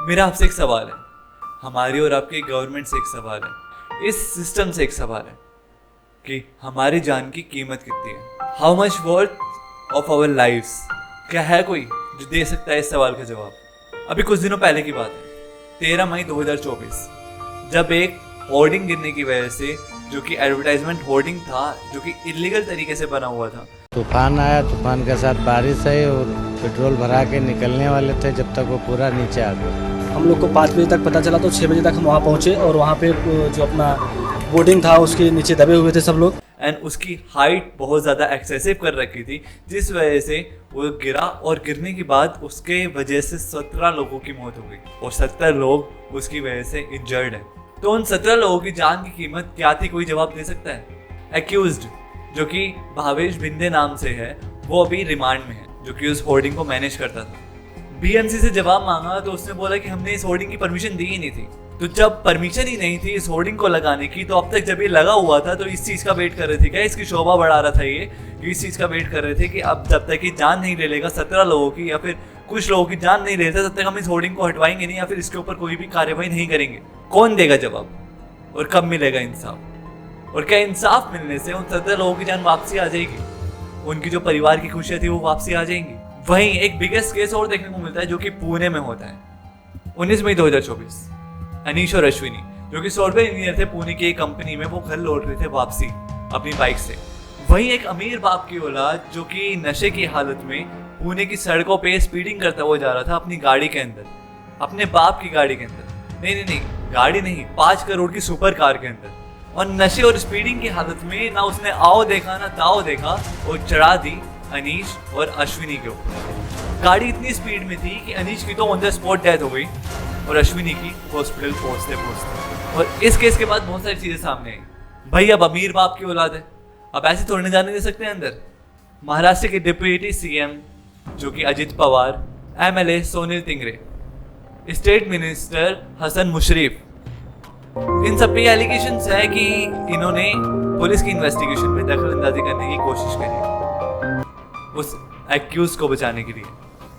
मेरा आपसे एक सवाल है, हमारी और आपकी गवर्नमेंट से एक सवाल है, इस सिस्टम से एक सवाल है कि हमारी जान की कीमत कितनी है। How much worth of our lives. क्या है कोई जो दे सकता है इस सवाल का जवाब? अभी कुछ दिनों पहले की बात है, 13 मई 2024, जब एक होर्डिंग गिरने की वजह से, जो कि एडवर्टाइजमेंट होर्डिंग था, जो कि इलीगल तरीके से बना हुआ था, तूफान आया, तूफान के साथ बारिश आई और पेट्रोल भरा के निकलने वाले थे जब तक वो पूरा नीचे आ गया। हम लोग को 5 बजे तक पता चला तो 6 बजे तक हम वहाँ पहुँचे और वहाँ पे जो अपना बोर्डिंग था उसके नीचे दबे हुए थे सब लोग। एंड उसकी हाइट बहुत ज़्यादा एक्सेसिव कर रखी थी, जिस वजह से वो गिरा और गिरने के बाद उसके वजह से 17 लोगों की मौत हो गई और 70 लोग उसकी वजह से इंजर्ड हैं। तो उन 17 लोगों की जान की कीमत क्या थी, कोई जवाब दे सकता है? एक्यूज्ड, जो कि भावेश भिंदे नाम से है, वो अभी रिमांड में है, जो कि उस होर्डिंग को मैनेज करता था। बीएमसी से जवाब मांगा तो उसने बोला कि हमने इस होर्डिंग की परमिशन दी ही नहीं थी। तो जब परमिशन ही नहीं थी इस होर्डिंग को लगाने की, तो अब तक जब ये लगा हुआ था तो इस चीज़ का वेट कर रहे थे क्या? इसकी शोभा बढ़ा रहा था ये, इस चीज़ का वेट कर रहे थे कि अब जब तक ये जान नहीं ले लेगा 17 लोगों की, या फिर कुछ लोगों की जान नहीं ले लेता, तब तक हम इस होर्डिंग को हटवाएंगे नहीं, या फिर इसके ऊपर कोई भी कार्रवाई नहीं करेंगे। कौन देगा जवाब और कब मिलेगा इंसाफ? और क्या इंसाफ मिलने से उन 17 लोगों की जान वापसी आ जाएगी? उनकी जो परिवार की खुशियाँ थी वो वापसी आ जाएंगी? वहीं एक बिगेस्ट केस और देखने को मिलता है जो कि पुणे में होता है। 19 मई 2024, अनीश और अश्विनी, जो कि सॉफ्टवेयर इंजीनियर थे पुणे की एक कंपनी में, वो घर लौट रहे थे वापसी अपनी बाइक से। वहीं एक अमीर बाप की औलाद जो कि नशे की हालत में पुणे की सड़कों पे स्पीडिंग करता हुआ जा रहा था अपनी गाड़ी के अंदर, अपने बाप की गाड़ी के अंदर, नहीं गाड़ी नहीं, 5 करोड़ की सुपर कार के अंदर, और नशे और स्पीडिंग की हालत में ना उसने आओ देखा ना ताओ देखा और चढ़ा दी अनीश और अश्विनी के ऊपर। गाड़ी इतनी स्पीड में थी कि अनीश की तो ऑन द स्पॉट डेथ हो गई और अश्विनी की हॉस्पिटल पहुंचते पहुंचते। और इस केस के बाद बहुत सारी चीजें सामने आई। भाई अब अमीर बाप की औलाद है, अब ऐसे थोड़े जाने दे सकते हैं अंदर। महाराष्ट्र के डिप्टी सीएम जो कि Ajit Pawar, MLA Sunil Tingre, state minister Hasan Mushrif, इन सब पे एलिगेशंस है कि इन्होंने पुलिस की इन्वेस्टिगेशन में दखलंदाजी करने की कोशिश करी उस एक्यूज को बचाने के लिए।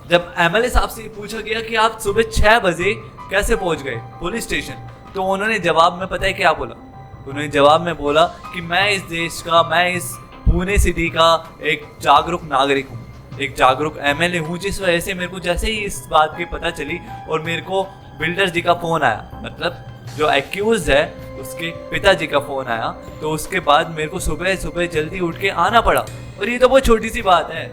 जब एमएलए साहब से पूछा गया कि आप सुबह 6 बजे कैसे पहुंच गए पुलिस स्टेशन, तो उन्होंने जवाब में पता है क्या बोला? उन्होंने जवाब में बोला कि मैं इस देश का, मैं इस पुणे सिटी का एक जागरूक नागरिक हूँ, एक जागरूक एमएलए हूँ, जिस वजह से मेरे को जैसे ही इस बात की पता चली और मेरे को बिल्डर जी का फोन आया, मतलब जो एक्यूज है उसके पिताजी का फोन आया, तो उसके बाद मेरे को सुबह सुबह जल्दी उठ के आना पड़ा। और ये तो बहुत छोटी सी बात है,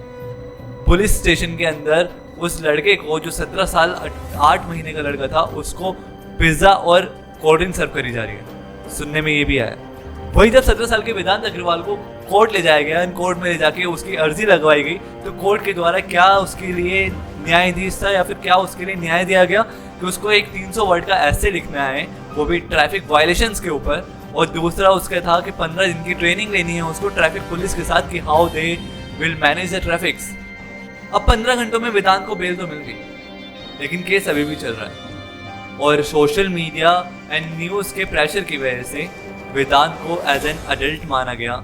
पुलिस स्टेशन के अंदर उस लड़के को, जो 17 साल 8 महीने का लड़का था, उसको पिज्जा और कोल्ड ड्रिंक सर्व करी जा रही है। सुनने में ये भी आया। वही जब 17 साल के वेदांत अग्रवाल को कोर्ट ले जाया गया, कोर्ट में ले जाके उसकी अर्जी लगवाई गई, तो कोर्ट के द्वारा क्या उसके लिए न्यायाधीश था या फिर क्या उसके लिए न्याय दिया गया कि उसको एक 300 वर्ड का ऐसे लिखना है, वो भी ट्रैफिक वायलेशंस के ऊपर, और दूसरा उसका था कि 15 दिन की ट्रेनिंग लेनी है उसको ट्रैफिक पुलिस के साथ कि how they will manage the traffics. अब 15 घंटों में वेदांत को बेल तो मिल गई, लेकिन केस अभी भी चल रहा है और सोशल मीडिया एंड न्यूज़ के प्रेशर की वजह से वेदांत को एज एन अडल्ट माना गया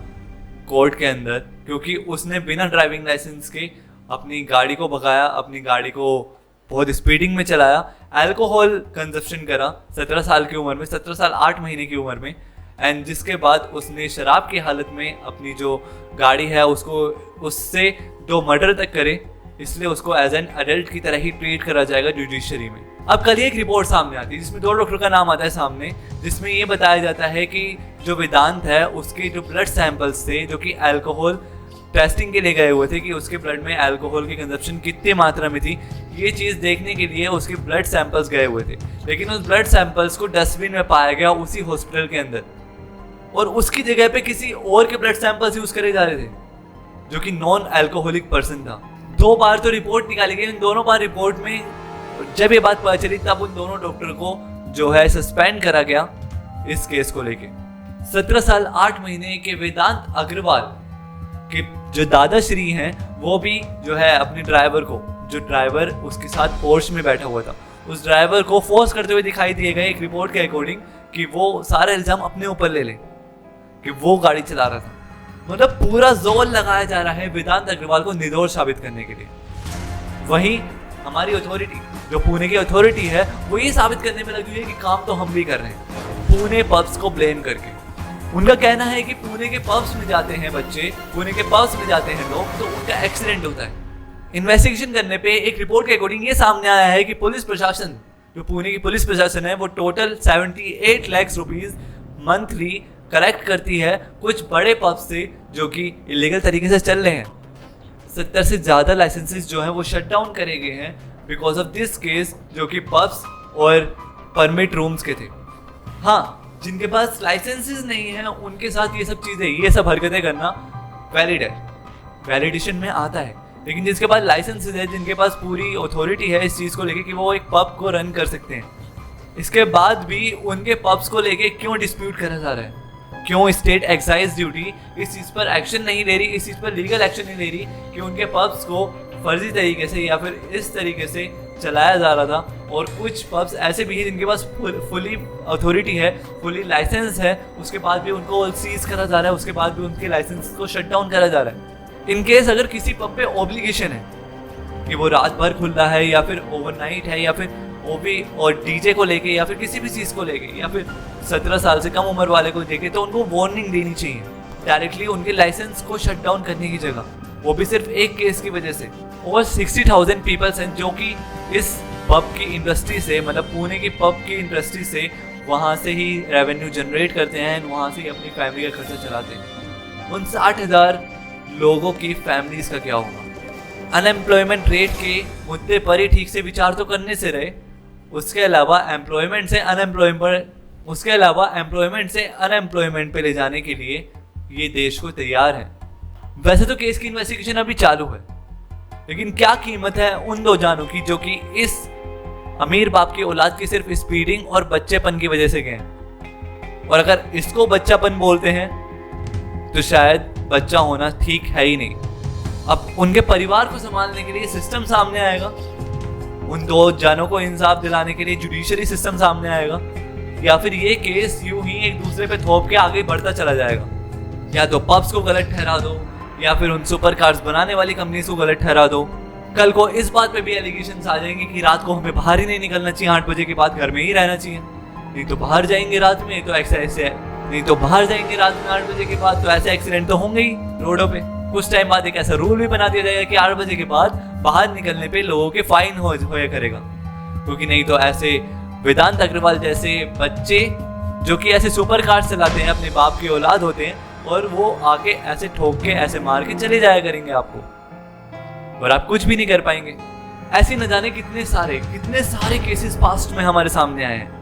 कोर्ट के अंदर, क्योंकि उसने बिना ड्राइविंग लाइसेंस के अपनी गाड़ी को भगाया, अपनी गाड़ी को बहुत स्पीडिंग में चलाया, अल्कोहल कंजप्शन करा 17 साल की उम्र में, 17 साल 8 महीने की उम्र में, एंड जिसके बाद उसने शराब की हालत में अपनी जो गाड़ी है उसको, उससे 2 मर्डर तक करे, इसलिए उसको एज एन अडल्ट की तरह ही ट्रीट करा जाएगा जुडिशरी में। अब कल एक रिपोर्ट सामने आती है जिसमें 2 डॉक्टर का नाम आता है सामने, जिसमें ये बताया जाता है कि जो वेदांत है उसके जो ब्लड सैंपल्स थे, जो कि अल्कोहल टेस्टिंग के लिए गए हुए थे कि उसके ब्लड में अल्कोहल की कंजप्शन कितनी मात्रा में थी, ये चीज़ देखने के लिए उसके ब्लड सैंपल्स गए हुए थे, लेकिन उस ब्लड सैंपल्स को डस्टबिन में पाया गया उसी हॉस्पिटल के अंदर, और उसकी जगह पे किसी और के ब्लड सैंपल्स यूज करे जा रहे थे जो कि नॉन अल्कोहलिक पर्सन था। 2 बार तो रिपोर्ट निकाली गई, उन दोनों बार रिपोर्ट में जब ये बात पता चली तब उन दोनों डॉक्टर को जो है सस्पेंड करा गया इस केस को लेके। 17 साल 8 महीने के वेदांत अग्रवाल के जो दादाश्री हैं, वो भी जो है अपने ड्राइवर को, जो ड्राइवर उसके साथ पोर्श में बैठा हुआ था, उस ड्राइवर को फोर्स करते हुए दिखाई दिए गए एक रिपोर्ट के अकॉर्डिंग कि वो सारा इल्जाम अपने ऊपर ले ले कि वो गाड़ी चला रहा था। मतलब पूरा जोर लगाया जा रहा है वेदांत अग्रवाल को निर्दोष साबित करने के लिए। वहीं हमारी अथॉरिटी, जो पुणे की अथॉरिटी है, वो ये साबित करने में लगी हुई है कि काम तो हम भी कर रहे हैं, पुणे पब्स को ब्लेम करके। उनका कहना है कि पुणे के पब्स में जाते हैं बच्चे, पुणे के पब्स में जाते हैं लोग, तो उनका एक्सीडेंट होता है। इन्वेस्टिगेशन करने पे एक रिपोर्ट के अकॉर्डिंग ये सामने आया है कि पुलिस प्रशासन, जो पुणे की पुलिस प्रशासन है, वो total 78 lakh rupees monthly collect करती है कुछ बड़े पब्स से जो कि इलीगल तरीके से चल रहे हैं। 70 से ज़्यादा लाइसेंसेस जो हैं वो शट डाउन करे गए हैं बिकॉज ऑफ दिस केस, जो कि पब्स और परमिट रूम्स के थे। हाँ, जिनके पास लाइसेंसेस नहीं है उनके साथ ये सब चीज़ें, ये सब हरकतें करना वैलिड है, वैलिडेशन में आता है। लेकिन जिसके पास लाइसेंसेस है, जिनके पास पूरी अथॉरिटी है इस चीज़ को लेके कि वो एक पब को रन कर सकते हैं, इसके बाद भी उनके पब्स को लेके क्यों डिस्प्यूट करा जा रहा है? क्यों स्टेट एक्साइज ड्यूटी इस चीज़ पर एक्शन नहीं ले रही, इस चीज़ पर लीगल एक्शन नहीं ले रही कि उनके पब्स को फर्जी तरीके से या फिर इस तरीके से चलाया जा रहा था? और कुछ पब्स ऐसे भी हैं जिनके पास फुली अथॉरिटी है, फुली लाइसेंस है, उसके बाद भी उनको सीज करा जा रहा है, उसके बाद भी उनके लाइसेंस को शट डाउन करा जा रहा है। इन केस अगर किसी पब पे ऑब्लिगेशन है कि वो रात भर खुल रहा है या फिर ओवरनाइट है या फिर ओपी और डीजे को लेके या फिर किसी भी चीज़ को लेके या फिर 17 साल से कम उम्र वाले को लेके, तो उनको वार्निंग देनी चाहिए डायरेक्टली उनके लाइसेंस को शट डाउन करने की जगह, वो भी सिर्फ एक केस की वजह से। ओवर 60,000 पीपल्स हैं जो कि इस पब की इंडस्ट्री से, मतलब पुणे की पब की इंडस्ट्री से, वहाँ से ही रेवेन्यू जनरेट करते हैं, वहाँ से ही अपनी फैमिली का खर्चा चलाते हैं। उन 60,000 लोगों की फैमिलीज का क्या होगा? अनएम्प्लॉयमेंट रेट के मुद्दे पर ही ठीक से विचार तो करने से रहे, उसके अलावा एम्प्लॉयमेंट से अनएम्प्लॉयमेंट पे ले जाने के लिए ये देश को तैयार है। वैसे तो केस की इन्वेस्टिगेशन अभी चालू है, लेकिन क्या कीमत है उन 2 जानों की जो कि इस अमीर बाप की औलाद की सिर्फ स्पीडिंग और बच्चेपन की वजह से गए? और अगर इसको बच्चापन बोलते हैं तो शायद बच्चा होना ठीक है ही नहीं। अब उनके परिवार को संभालने के लिए सिस्टम सामने आएगा, उन 2 जानों को इंसाफ दिलाने के लिए जुडिशरी सिस्टम सामने आएगा, या फिर ये केस यूं ही एक दूसरे पे थोप के आगे बढ़ता चला जाएगा। या तो पब्स को गलत ठहरा दो या फिर उन सुपर कार्स बनाने वाली कंपनी को गलत ठहरा दो। कल को इस बात पे भी एलिगेशंस आ जाएंगे कि रात को हमें बाहर ही नहीं निकलना चाहिए, 8 बजे के बाद घर में ही रहना चाहिए, नहीं तो बाहर जाएंगे रात में तो ऐसे नहीं तो बाहर जाएंगे रात में 8 बजे के बाद तो ऐसे एक्सीडेंट तो होंगे ही रोडों पे। कुछ टाइम बाद एक ऐसा रूल भी बना दिया जाएगा कि 8 बजे के बाद बाहर निकलने पे लोगों के फाइन होया करेगा, क्योंकि नहीं तो ऐसे वेदांत अग्रवाल जैसे बच्चे जो कि ऐसे सुपर कार चलाते हैं, अपने बाप की औलाद होते हैं, और वो आके ऐसे ठोक के ऐसे मार के चले जाया करेंगे आपको, और आप कुछ भी नहीं कर पाएंगे। ऐसे न जाने कितने सारे केसेस पास्ट में हमारे सामने आए हैं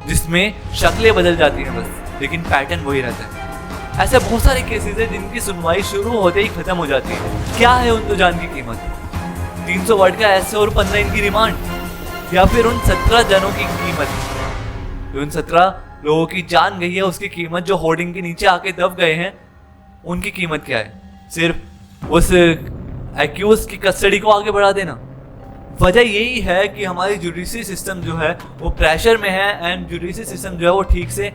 जिसमें शक्लें बदल जाती हैं बस, लेकिन पैटर्न वही रहता है। ऐसे बहुत सारे केसेस हैं जिनकी सुनवाई शुरू होते ही खत्म हो जाती है। क्या है उन 2 जान की कीमत? 300 वर्ड का ऐसे और 15 दिन की रिमांड, या फिर उन 17 जनों की कीमत, उन 17 लोगों की जान गई है उसकी कीमत, जो होर्डिंग के नीचे आके दब गए हैं, उनकी कीमत क्या है? सिर्फ उस एक्यूज की कस्टडी को आगे बढ़ा देना। वजह यही है कि हमारी जुडिशरी सिस्टम जो है वो प्रेशर में है, एंड जुडिशरी सिस्टम जो है वो ठीक से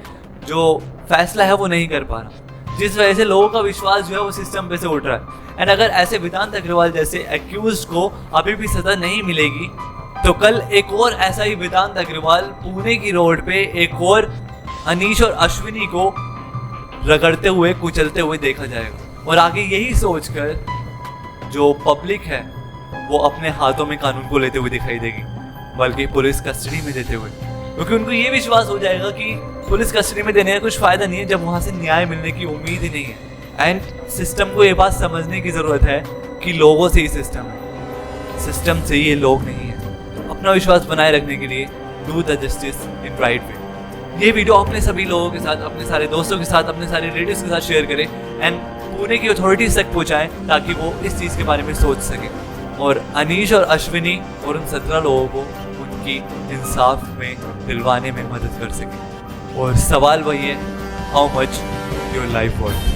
जो फैसला है वो नहीं कर पा रहा, जिस वजह से लोगों का विश्वास जो है वो सिस्टम पे से उठ रहा है। एंड अगर ऐसे वेदांत अग्रवाल जैसे एक्यूज को अभी भी सजा नहीं मिलेगी तो कल एक और ऐसा ही वेदांत अग्रवाल पुणे की रोड पे एक और अनीश और अश्विनी को रगड़ते हुए कुचलते हुए देखा जाएगा, और आगे यही सोचकर जो पब्लिक है वो अपने हाथों में कानून को लेते हुए दिखाई देगी, बल्कि पुलिस कस्टडी में देते हुए, क्योंकि उनको ये विश्वास हो जाएगा कि पुलिस कस्टडी में देने का कुछ फायदा नहीं है जब वहाँ से न्याय मिलने की उम्मीद ही नहीं है। एंड सिस्टम को ये बात समझने की ज़रूरत है कि लोगों से ही सिस्टम है, सिस्टम से ये लोग नहीं है। अपना विश्वास बनाए रखने के लिए do the justice in right way. ये वीडियो अपने सभी लोगों के साथ, अपने सारे दोस्तों के साथ, अपने सारे रिलेटिव्स के साथ शेयर करें एंड पुणे की अथॉरिटीज तक पहुँचाएं ताकि वो इस चीज़ के बारे में सोच सकें और अनीश और अश्विनी और उन 17 लोगों को उनकी इंसाफ में दिलवाने में मदद कर सकें। और सवाल वही है, how much your life worth.